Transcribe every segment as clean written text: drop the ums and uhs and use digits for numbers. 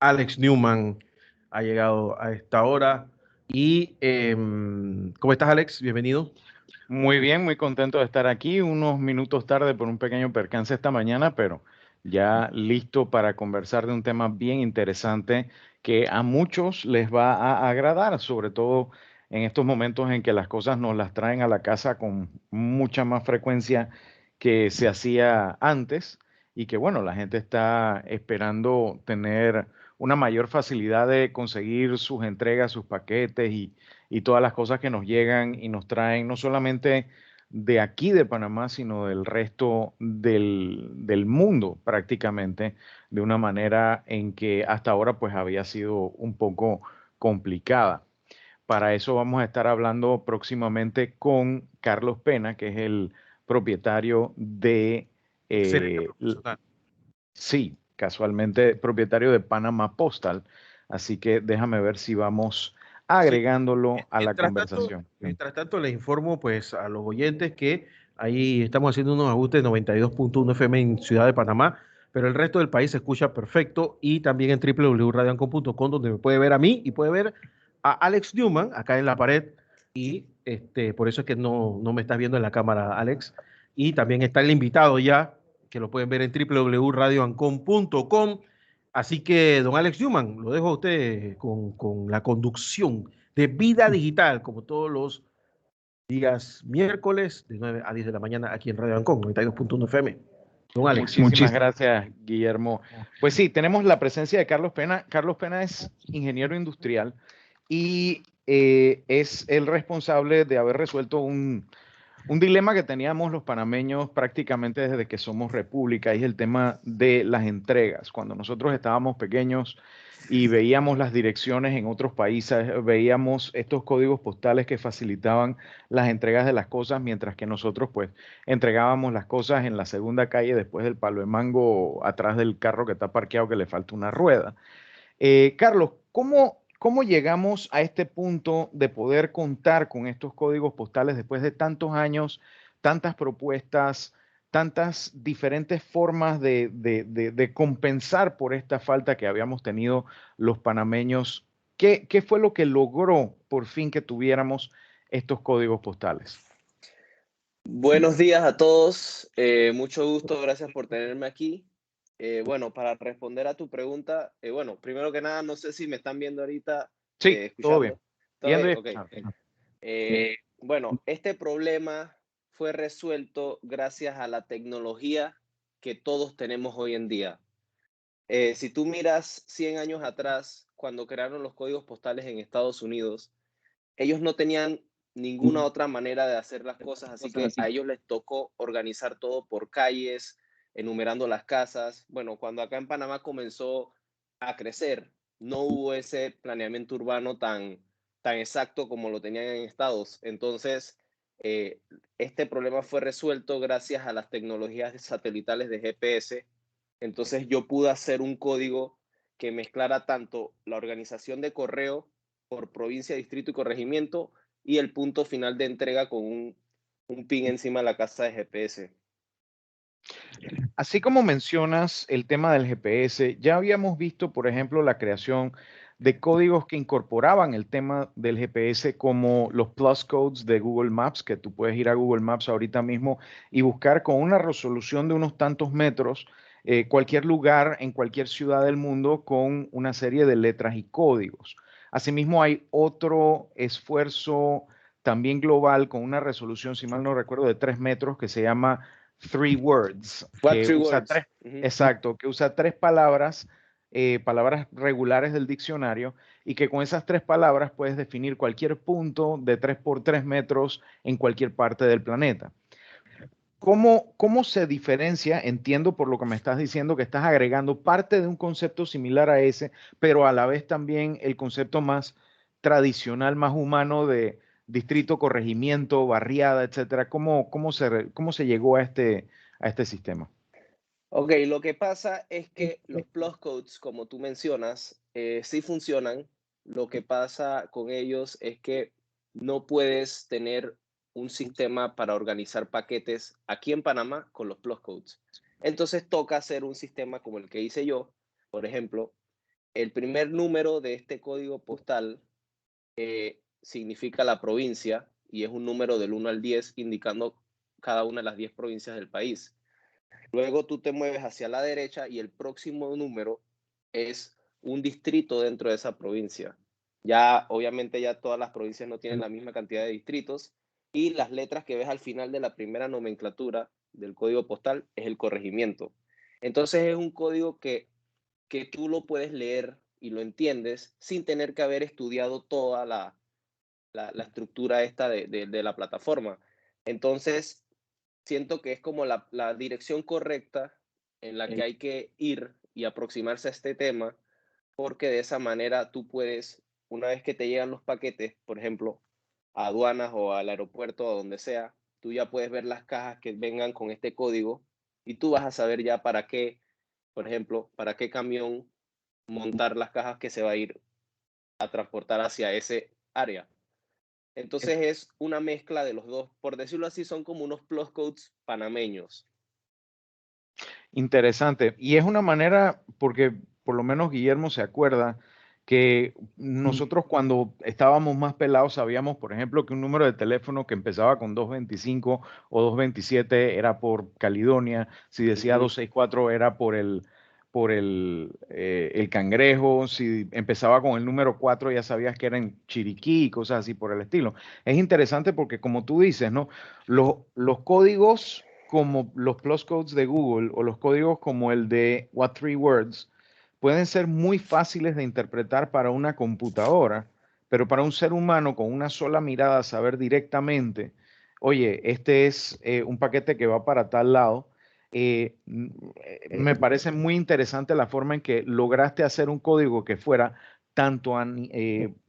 Alex Newman ha llegado a esta hora. Y, ¿cómo estás, Alex? Bienvenido. Muy bien, muy contento de estar aquí, unos minutos tarde por un pequeño percance esta mañana, pero ya listo para conversar de un tema bien interesante que a muchos les va a agradar, sobre todo en estos momentos en que las cosas nos las traen a la casa con mucha más frecuencia que se hacía antes y que bueno, la gente está esperando tener una mayor facilidad de conseguir sus entregas, sus paquetes y todas las cosas que nos llegan y nos traen, no solamente de aquí de Panamá, sino del resto del mundo prácticamente, de una manera en que hasta ahora pues había sido un poco complicada. Para eso vamos a estar hablando próximamente con Carlos Pena, que es el propietario de, Excelente eh, l- profesional. sí, casualmente propietario de Panama Postal. Así que déjame ver si vamos Sí. agregándolo a la Mientras tanto, conversación. mientras tanto, les informo pues a los oyentes que ahí estamos haciendo unos ajustes 92.1 FM en Ciudad de Panamá, pero el resto del país se escucha perfecto y también en www.radioancon.com, donde me puede ver a mí y puede ver a Alex Newman acá en la pared. Y por eso es que no me estás viendo en la cámara, Alex. Y también está el invitado ya, que lo pueden ver en www.radioancon.com. Así que, don Alex Newman, lo dejo a usted con la conducción de Vida Digital, como todos los días miércoles de 9 a 10 de la mañana aquí en Radio Ancon, 92.1 FM. Don Alex. Muchísimas gracias, Guillermo. Pues sí, tenemos la presencia de Carlos Pena. Carlos Pena es ingeniero industrial y es el responsable de haber resuelto un dilema que teníamos los panameños prácticamente desde que somos república, y es el tema de las entregas. Cuando nosotros estábamos pequeños y veíamos las direcciones en otros países, veíamos estos códigos postales que facilitaban las entregas de las cosas, mientras que nosotros pues entregábamos las cosas en la segunda calle después del palo de mango, atrás del carro que está parqueado que le falta una rueda. Carlos, ¿cómo llegamos a este punto de poder contar con estos códigos postales después de tantos años, tantas propuestas, tantas diferentes formas de compensar por esta falta que habíamos tenido los panameños? ¿Qué fue lo que logró por fin que tuviéramos estos códigos postales? Buenos días a todos, mucho gusto, gracias por tenerme aquí. Bueno, para responder a tu pregunta, bueno, primero que nada, no sé si me están viendo ahorita, Sí, todo bien. escuchando. ¿Todo Viendo bien? y Ok. escuchando. Bueno, este problema fue resuelto gracias a la tecnología que todos tenemos hoy en día. Si tú miras 100 años atrás, cuando crearon los códigos postales en Estados Unidos, ellos no tenían ninguna otra manera de hacer las cosas, así que a ellos les tocó organizar todo por calles, enumerando las casas. Bueno, cuando acá en Panamá comenzó a crecer, no hubo ese planeamiento urbano tan exacto como lo tenían en Estados. Entonces, este problema fue resuelto gracias a las tecnologías satelitales de GPS. Entonces, yo pude hacer un código que mezclara tanto la organización de correo por provincia, distrito y corregimiento, y el punto final de entrega con un pin encima de la casa de GPS. Así como mencionas el tema del GPS, ya habíamos visto, por ejemplo, la creación de códigos que incorporaban el tema del GPS, como los plus codes de Google Maps, que tú puedes ir a Google Maps ahorita mismo y buscar con una resolución de unos tantos metros cualquier lugar en cualquier ciudad del mundo con una serie de letras y códigos. Asimismo, hay otro esfuerzo también global con una resolución, si mal no recuerdo, de 3 metros, que se llama Three Words, What que three usa words? tres, exacto, que usa tres palabras, palabras regulares del diccionario, y que con esas tres palabras puedes definir cualquier punto de 3 por 3 metros en cualquier parte del planeta. ¿Cómo se diferencia? Entiendo por lo que me estás diciendo que estás agregando parte de un concepto similar a ese, pero a la vez también el concepto más tradicional, más humano de distrito, corregimiento, barriada, etcétera. ¿Cómo se llegó a este sistema? Ok, lo que pasa es que los plus codes, como tú mencionas, sí funcionan. Lo que pasa con ellos es que no puedes tener un sistema para organizar paquetes aquí en Panamá con los plus codes. Entonces toca hacer un sistema como el que hice yo, por ejemplo, el primer número de este código postal significa la provincia y es un número del 1 al 10 indicando cada una de las 10 provincias del país. Luego tú te mueves hacia la derecha y el próximo número es un distrito dentro de esa provincia. Ya, obviamente, ya todas las provincias no tienen la misma cantidad de distritos y las letras que ves al final de la primera nomenclatura del código postal es el corregimiento. Entonces es un código que tú lo puedes leer y lo entiendes sin tener que haber estudiado toda la estructura esta de la plataforma. Entonces, siento que es como la dirección correcta en la que hay que ir y aproximarse a este tema, porque de esa manera tú puedes, una vez que te llegan los paquetes, por ejemplo, a aduanas o al aeropuerto o donde sea, tú ya puedes ver las cajas que vengan con este código y tú vas a saber ya para qué, por ejemplo, para qué camión montar las cajas que se va a ir a transportar hacia ese área. Entonces es una mezcla de los dos. Por decirlo así, son como unos plus codes panameños. Interesante. Y es una manera, porque por lo menos Guillermo se acuerda que nosotros cuando estábamos más pelados sabíamos, por ejemplo, que un número de teléfono que empezaba con 225 o 227 era por Caledonia, si decía 264 era por el Cangrejo, si empezaba con el número 4 ya sabías que era en Chiriquí y cosas así por el estilo. Es interesante porque como tú dices, ¿no? Los códigos como los plus codes de Google o los códigos como el de What Three Words pueden ser muy fáciles de interpretar para una computadora, pero para un ser humano con una sola mirada saber directamente, oye, este es un paquete que va para tal lado. Me parece muy interesante la forma en que lograste hacer un código que fuera tanto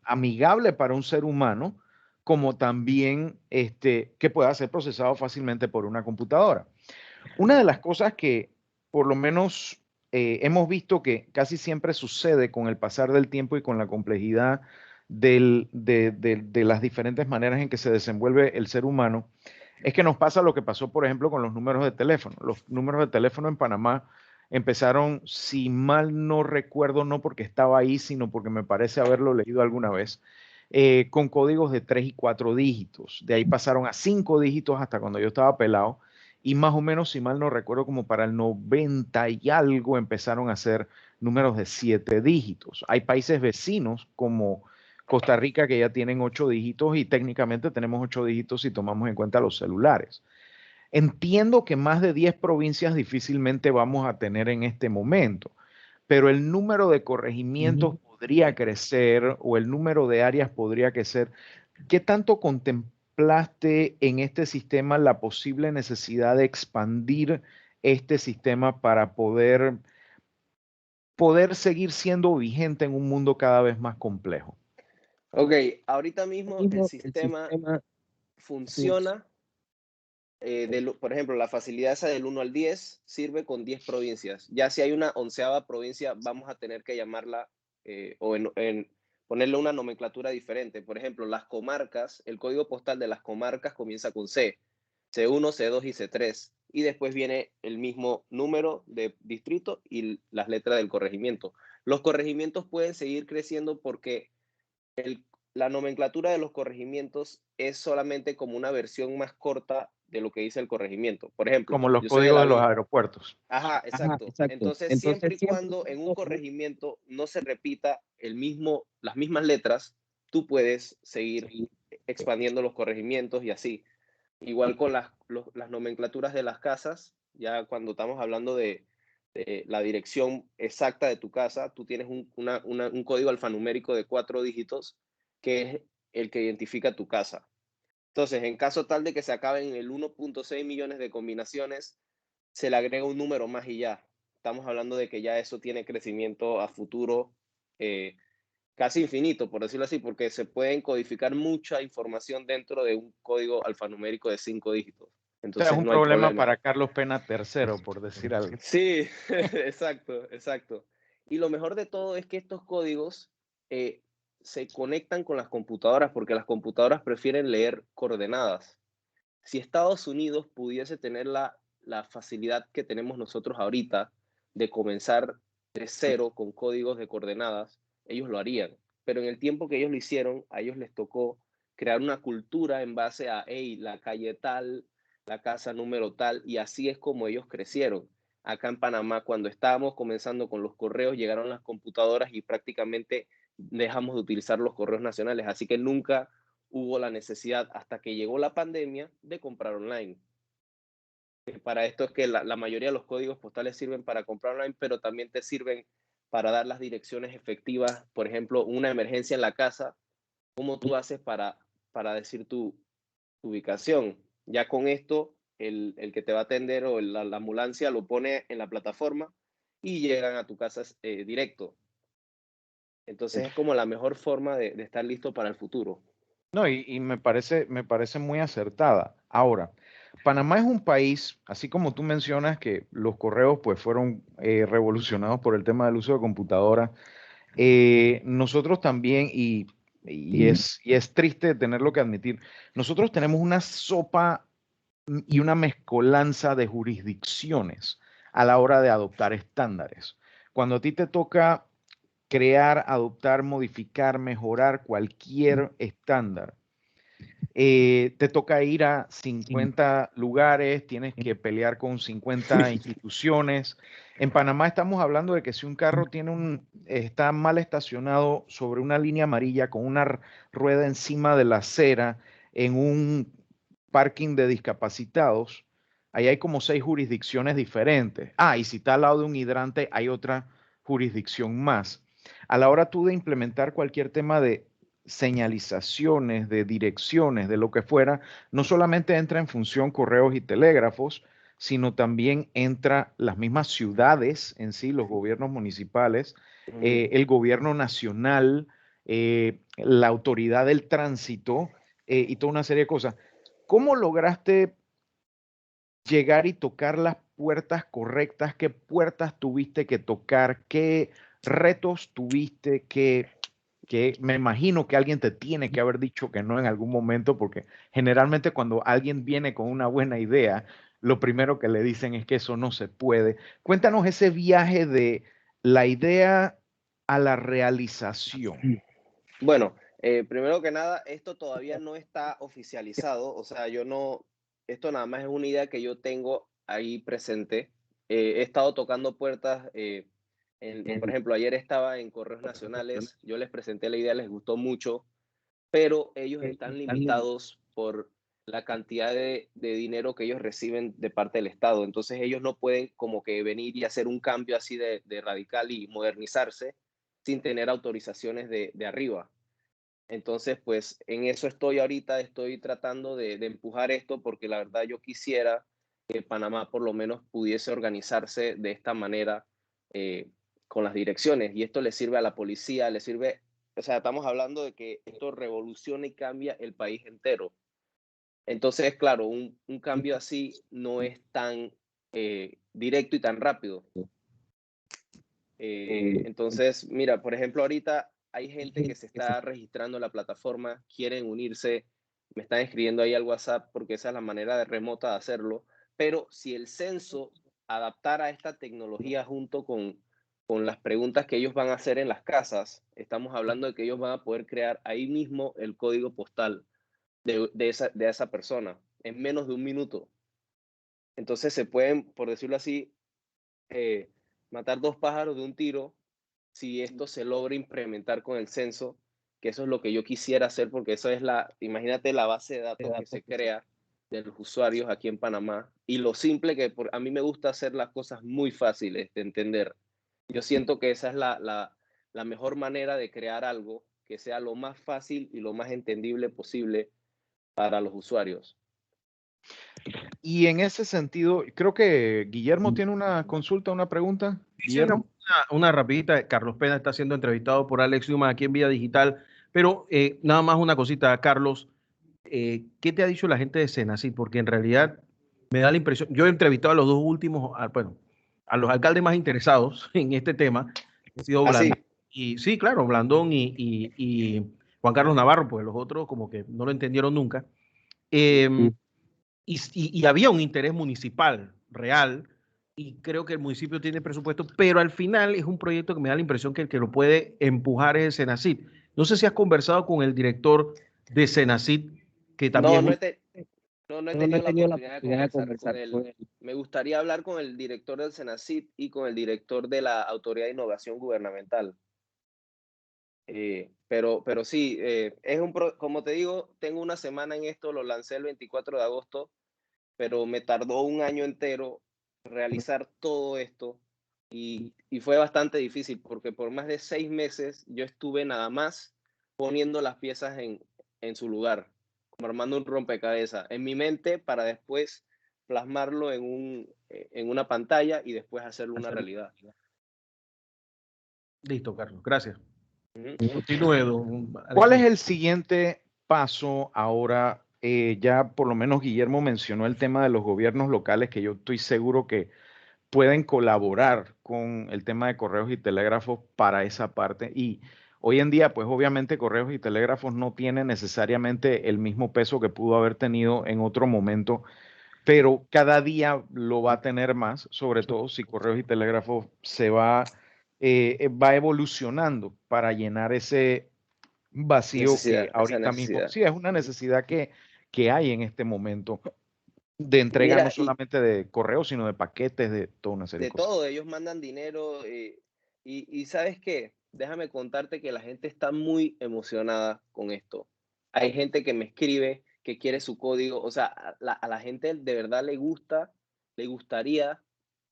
amigable para un ser humano, como también que pueda ser procesado fácilmente por una computadora. Una de las cosas que por lo menos hemos visto que casi siempre sucede con el pasar del tiempo y con la complejidad de las diferentes maneras en que se desenvuelve el ser humano, es que nos pasa lo que pasó, por ejemplo, con los números de teléfono. Los números de teléfono en Panamá empezaron, si mal no recuerdo, no porque estaba ahí, sino porque me parece haberlo leído alguna vez, con códigos de 3 y 4 dígitos. De ahí pasaron a 5 dígitos hasta cuando yo estaba pelado. Y más o menos, si mal no recuerdo, como para el 90 y algo empezaron a hacer números de 7 dígitos. Hay países vecinos como Costa Rica que ya tienen 8 dígitos y técnicamente tenemos 8 dígitos si tomamos en cuenta los celulares. Entiendo que más de 10 provincias difícilmente vamos a tener en este momento, pero el número de corregimientos podría crecer o el número de áreas podría crecer. ¿Qué tanto contemplaste en este sistema la posible necesidad de expandir este sistema para poder seguir siendo vigente en un mundo cada vez más complejo? Ok, ahorita mismo el sistema funciona. Por ejemplo, la facilidad esa del 1 al 10 sirve con 10 provincias. Ya si hay una 11ª provincia, vamos a tener que llamarla ponerle una nomenclatura diferente. Por ejemplo, las comarcas, el código postal de las comarcas comienza con C, C1, C2 y C3. Y después viene el mismo número de distrito y las letras del corregimiento. Los corregimientos pueden seguir creciendo porque la nomenclatura de los corregimientos es solamente como una versión más corta de lo que dice el corregimiento. Por ejemplo, Como los yo soy de códigos la de los villa. aeropuertos. Ajá, exacto. Entonces, siempre y cuando en un corregimiento no se repita las mismas letras, tú puedes seguir expandiendo los corregimientos y así. Igual con las nomenclaturas de las casas, ya cuando estamos hablando de la dirección exacta de tu casa, tú tienes un código alfanumérico de 4 dígitos que es el que identifica tu casa. Entonces, en caso tal de que se acaben el 1.6 millones de combinaciones, se le agrega un número más y ya. Estamos hablando de que ya eso tiene crecimiento a futuro casi infinito, por decirlo así, porque se pueden codificar mucha información dentro de un código alfanumérico de 5 dígitos. O sea, es Entonces, un no hay problema problema. para Carlos Pena III, por decir algo. Sí, exacto, exacto. Y lo mejor de todo es que estos códigos se conectan con las computadoras porque las computadoras prefieren leer coordenadas. Si Estados Unidos pudiese tener la facilidad que tenemos nosotros ahorita de comenzar de cero con códigos de coordenadas, ellos lo harían. Pero en el tiempo que ellos lo hicieron, a ellos les tocó crear una cultura en base a, hey, la calle tal, la casa número tal, y así es como ellos crecieron. Acá en Panamá, cuando estábamos comenzando con los correos, llegaron las computadoras y prácticamente dejamos de utilizar los correos nacionales, así que nunca hubo la necesidad, hasta que llegó la pandemia, de comprar online. Para esto es que la mayoría de los códigos postales sirven para comprar online, pero también te sirven para dar las direcciones efectivas. Por ejemplo, una emergencia en la casa, ¿cómo tú haces para decir tu ubicación? Ya con esto, el que te va a atender o la ambulancia lo pone en la plataforma y llegan a tu casa directo. Entonces es como la mejor forma de estar listo para el futuro. No, y me parece muy acertada. Ahora, Panamá es un país, así como tú mencionas que los correos pues fueron revolucionados por el tema del uso de computadoras. Nosotros también, y es triste tenerlo que admitir, nosotros tenemos una sopa y una mezcolanza de jurisdicciones a la hora de adoptar estándares. Cuando a ti te toca crear, adoptar, modificar, mejorar cualquier estándar, te toca ir a 50 lugares, tienes que pelear con 50 instituciones. En Panamá estamos hablando de que si un carro está mal estacionado sobre una línea amarilla con una rueda encima de la acera en un parking de discapacitados, ahí hay como 6 jurisdicciones diferentes. Ah, y si está al lado de un hidrante, hay otra jurisdicción más. A la hora tú de implementar cualquier tema de señalizaciones, de direcciones, de lo que fuera, no solamente entra en función correos y telégrafos, sino también entra las mismas ciudades en sí, los gobiernos municipales, el gobierno nacional, la autoridad del tránsito y toda una serie de cosas. ¿Cómo lograste llegar y tocar las puertas correctas? ¿Qué puertas tuviste que tocar? ¿Qué retos tuviste que me imagino que alguien te tiene que haber dicho que no en algún momento, porque generalmente cuando alguien viene con una buena idea, lo primero que le dicen es que eso no se puede? Cuéntanos ese viaje de la idea a la realización. Bueno, primero que nada, esto todavía no está oficializado, o sea, esto nada más es una idea que yo tengo ahí presente. He estado tocando puertas, por ejemplo, ayer estaba en Correos Nacionales, yo les presenté la idea, les gustó mucho, pero ellos están limitados por la cantidad de dinero que ellos reciben de parte del Estado. Entonces ellos no pueden como que venir y hacer un cambio así de radical y modernizarse sin tener autorizaciones de arriba. Entonces, pues en eso estoy ahorita, estoy tratando de empujar esto porque la verdad yo quisiera que Panamá por lo menos pudiese organizarse de esta manera con las direcciones, y esto le sirve a la policía, le sirve, o sea, estamos hablando de que esto revoluciona y cambia el país entero. Entonces, claro, un cambio así no es tan directo y tan rápido. Entonces, mira, por ejemplo, ahorita hay gente que se está registrando en la plataforma, quieren unirse, me están escribiendo ahí al WhatsApp porque esa es la manera remota de hacerlo, pero si el censo adaptara esta tecnología junto con las preguntas que ellos van a hacer en las casas, estamos hablando de que ellos van a poder crear ahí mismo el código postal de esa persona en menos de un minuto. Entonces se pueden, por decirlo así, matar dos pájaros de un tiro si esto se logra implementar con el censo, que eso es lo que yo quisiera hacer, porque eso es imagínate la base de datos que se crea de los usuarios aquí en Panamá, y lo simple que a mí me gusta hacer las cosas muy fáciles de entender. Yo siento que esa es la mejor manera de crear algo que sea lo más fácil y lo más entendible posible para los usuarios. Y en ese sentido, creo que Guillermo tiene una consulta, una pregunta. Guillermo. Una rapidita, Carlos Pena está siendo entrevistado por Alex Newman aquí en Vía Digital, pero nada más una cosita, Carlos, ¿qué te ha dicho la gente de Senacid? Porque en realidad me da la impresión, yo he entrevistado a los dos últimos, bueno, a los alcaldes más interesados en este tema, ha sido Blandón, y sí, claro, Blandón y Juan Carlos Navarro, pues los otros como que no lo entendieron nunca. Y había un interés municipal real y creo que el municipio tiene presupuesto, pero al final es un proyecto que me da la impresión que el que lo puede empujar es el Senacid. No sé si has conversado con el director de Senacid, que No, también... no he tenido la oportunidad de conversar con él. Me gustaría hablar con el director del Senacid y con el director de la Autoridad de Innovación Gubernamental. Pero sí, como te digo, tengo una semana en esto, lo lancé el 24 de agosto, pero me tardó un año entero realizar todo esto y fue bastante difícil porque por más de 6 meses yo estuve nada más poniendo las piezas en su lugar, como armando un rompecabezas en mi mente para después plasmarlo en una pantalla y después hacerlo una realidad. Listo, Carlos, gracias. Ujú. Continúe, don ¿Cuál es Alexis. el siguiente paso ahora? Ya por lo menos Guillermo mencionó el tema de los gobiernos locales, que yo estoy seguro que pueden colaborar con el tema de correos y telégrafos para esa parte. Y hoy en día, pues obviamente correos y telégrafos no tienen necesariamente el mismo peso que pudo haber tenido en otro momento, pero cada día lo va a tener más, sobre todo si correos y telégrafos va evolucionando para llenar ese vacío que Esa ahorita mismo, necesidad. sí, es una necesidad que hay en este momento de entrega no Mira, y solamente de correos, sino de paquetes, de toda una serie de de cosas. todo, ellos mandan dinero y ¿sabes qué? Déjame contarte que la gente está muy emocionada con esto. Hay gente que me escribe que quiere su código, o sea, a la gente de verdad le gustaría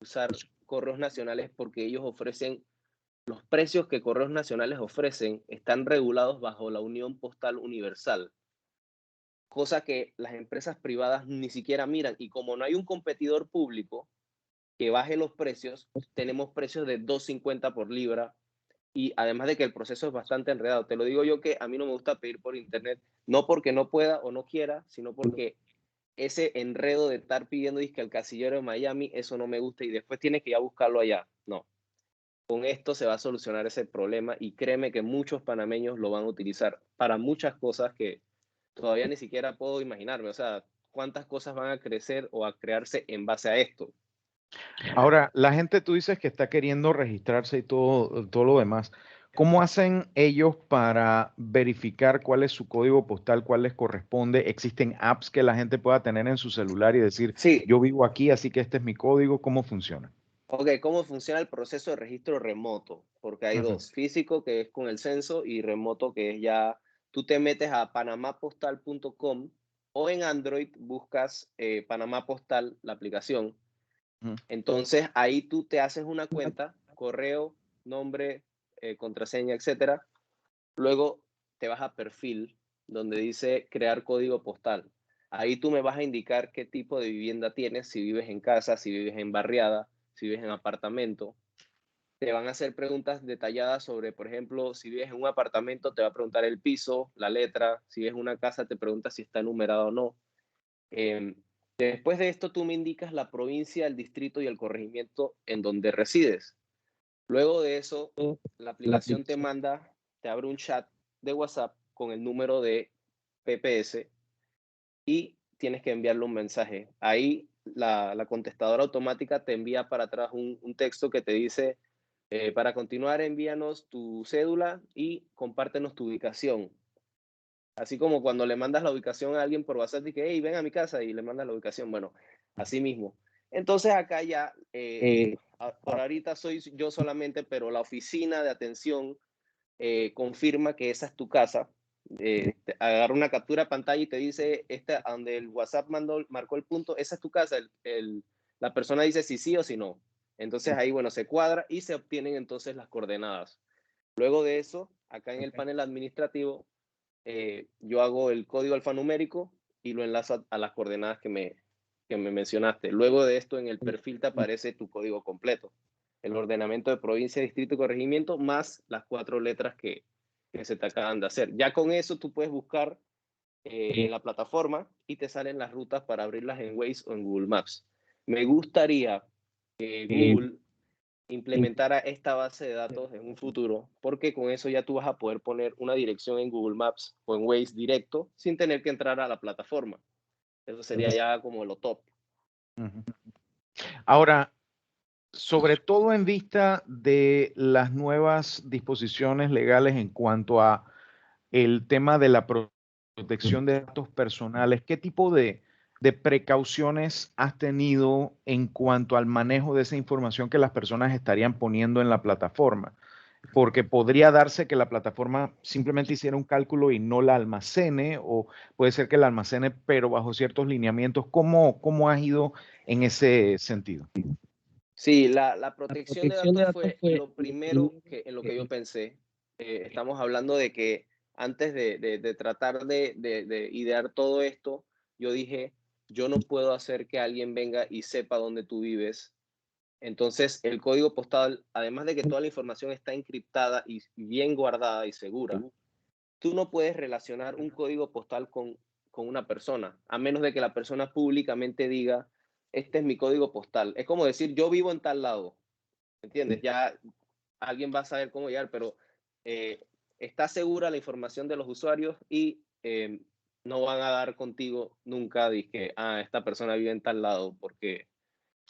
usar correos nacionales porque ellos ofrecen, los precios que correos nacionales ofrecen están regulados bajo la Unión Postal Universal, cosa que las empresas privadas ni siquiera miran y como no hay un competidor público, que baje los precios, tenemos precios de 2.50 por libra y además de que el proceso es bastante enredado. Te lo digo yo que a mí no me gusta pedir por internet, no porque no pueda o no quiera, sino porque ese enredo de estar pidiendo disque al casillero de Miami, eso no me gusta y después tienes que ir a buscarlo allá. No, con esto se va a solucionar ese problema y créeme que muchos panameños lo van a utilizar para muchas cosas que todavía ni siquiera puedo imaginarme. O sea, cuántas cosas van a crecer o a crearse en base a esto. Ahora, la gente, tú dices que está queriendo registrarse y todo lo demás. ¿Cómo hacen ellos para verificar cuál es su código postal, cuál les corresponde? ¿Existen apps que la gente pueda tener en su celular y decir, Sí, yo vivo aquí, así que este es mi código? ¿Cómo funciona? ok, ¿cómo funciona el proceso de registro remoto? Porque hay Ujú, dos, físico que es con el censo y remoto que es ya, tú te metes a panamapostal.com o en Android buscas Panamá Postal, la aplicación. ujú, Entonces ahí tú te haces una cuenta, correo, nombre, contraseña, etcétera. Luego te vas a perfil donde dice crear código postal. Ahí tú me vas a indicar qué tipo de vivienda tienes, si vives en casa, si vives en barriada, si vives en apartamento. Te van a hacer preguntas detalladas sobre, por ejemplo, si vives en un apartamento, te va a preguntar el piso, la letra. Si vives en una casa, te pregunta si está numerado o no. Eh, Después de esto, tú me indicas la provincia, el distrito y el corregimiento en donde resides. Luego de eso, la aplicación te abre un chat de WhatsApp con el número de PPS y tienes que enviarle un mensaje. Ahí la contestadora automática te envía para atrás un texto que te dice, para continuar, envíanos tu cédula y compártenos tu ubicación. Así como cuando le mandas la ubicación a alguien por WhatsApp y que, hey, ven a mi casa y le mandas la ubicación. Bueno, así mismo. Entonces acá ya, por ahorita soy yo solamente, pero la oficina de atención confirma que esa es tu casa. Te agarra una captura de pantalla y te dice, donde el WhatsApp marcó el punto, esa es tu casa. La persona dice si sí o si no. Entonces ahí, bueno, se cuadra y se obtienen entonces las coordenadas. Luego de eso, acá en el panel administrativo, yo hago el código alfanumérico y lo enlazo a las coordenadas que me mencionaste. Luego de esto, en el perfil te aparece tu código completo, el ordenamiento de provincia, distrito y corregimiento, más las 4 letras que se te acaban de hacer. Ya con eso tú puedes buscar en la plataforma y te salen las rutas para abrirlas en Waze o en Google Maps. Me gustaría que Google implementara esta base de datos en un futuro, porque con eso ya tú vas a poder poner una dirección en Google Maps o en Waze directo sin tener que entrar a la plataforma. Eso sería ya como lo top. ujú. Ahora, sobre todo en vista de las nuevas disposiciones legales en cuanto a el tema de la protección de datos personales, ¿qué tipo de precauciones has tenido en cuanto al manejo de esa información que las personas estarían poniendo en la plataforma? Porque podría darse que la plataforma simplemente hiciera un cálculo y no la almacene, o puede ser que la almacene, pero bajo ciertos lineamientos. ¿Cómo has ido en ese sentido? Sí, la protección de datos fue lo primero en lo que yo pensé. Estamos hablando de que antes de tratar de idear todo esto, yo dije, yo no puedo hacer que alguien venga y sepa dónde tú vives. Entonces, el código postal, además de que toda la información está encriptada y bien guardada y segura, tú no puedes relacionar un código postal con una persona, a menos de que la persona públicamente diga, este es mi código postal. Es como decir, yo vivo en tal lado, ¿entiendes? Ya alguien va a saber cómo llegar, pero está segura la información de los usuarios y no van a dar contigo nunca, dije, esta persona vive en tal lado, porque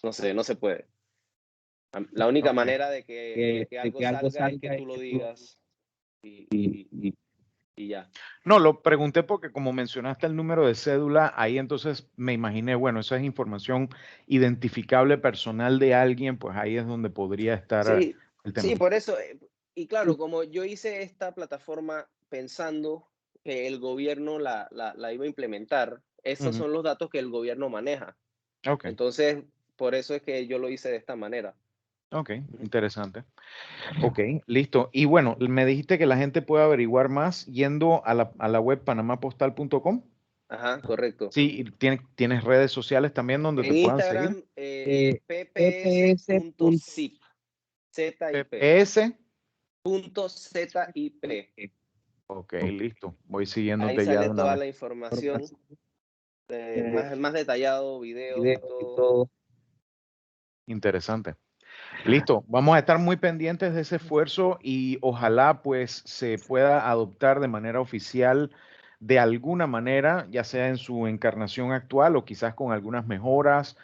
no sé, no se puede. La única Ok. manera de que algo salga es que tú lo digas y ya. No, lo pregunté porque como mencionaste el número de cédula, ahí entonces me imaginé, bueno, esa es información identificable personal de alguien, pues ahí es donde podría estar Sí, el tema. sí, por eso. Y claro, como yo hice esta plataforma pensando que el gobierno la iba a implementar, esos Ujú. son los datos que el gobierno maneja. Ok, Entonces, por eso es que yo lo hice de esta manera. ok, Ujú. interesante. Ok, listo. Y bueno, me dijiste que la gente puede averiguar más yendo a la web panamapostal.com. Ajá, correcto. Sí, y tienes redes sociales también donde te En puedan seguir. Instagram, pps.zip, ZIP, PPS. punto ZIP. Ok, listo. Voy Ahí siguiéndote ya sale de una toda vez. la información, más detallado, videos y todo. Interesante. Listo, vamos a estar muy pendientes de ese esfuerzo y ojalá pues se pueda adoptar de manera oficial de alguna manera, ya sea en su encarnación actual o quizás con algunas mejoras,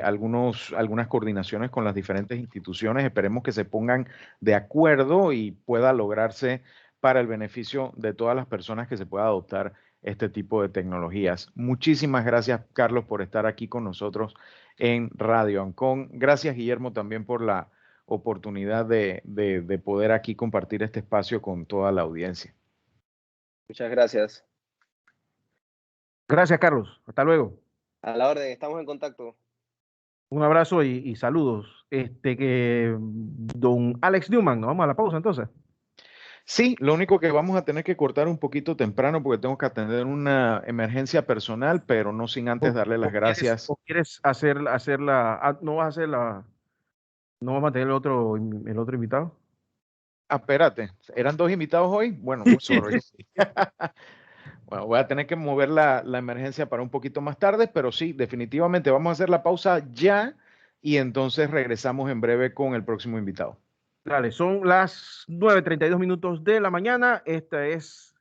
algunas coordinaciones con las diferentes instituciones. Esperemos que se pongan de acuerdo y pueda lograrse para el beneficio de todas las personas que se pueda adoptar este tipo de tecnologías. Muchísimas gracias, Carlos, por estar aquí con nosotros en Radio Ancon. Gracias, Guillermo, también por la oportunidad de poder aquí compartir este espacio con toda la audiencia. Muchas gracias. Gracias, Carlos. Hasta luego. A la orden, estamos en contacto. Un abrazo y saludos. Don Alex Newman, nos vamos a la pausa entonces. Sí, lo único que vamos a tener que cortar un poquito temprano porque tengo que atender una emergencia personal, pero no sin antes darle las gracias. O quieres hacerla, no vas a hacer no vas a mantener el otro invitado? Ah, espérate, ¿eran dos invitados hoy? Bueno, sorry. Bueno, voy a tener que mover la emergencia para un poquito más tarde, pero sí, definitivamente vamos a hacer la pausa ya y entonces regresamos en breve con el próximo invitado. Dale, son las 9:32 de la mañana. Esta es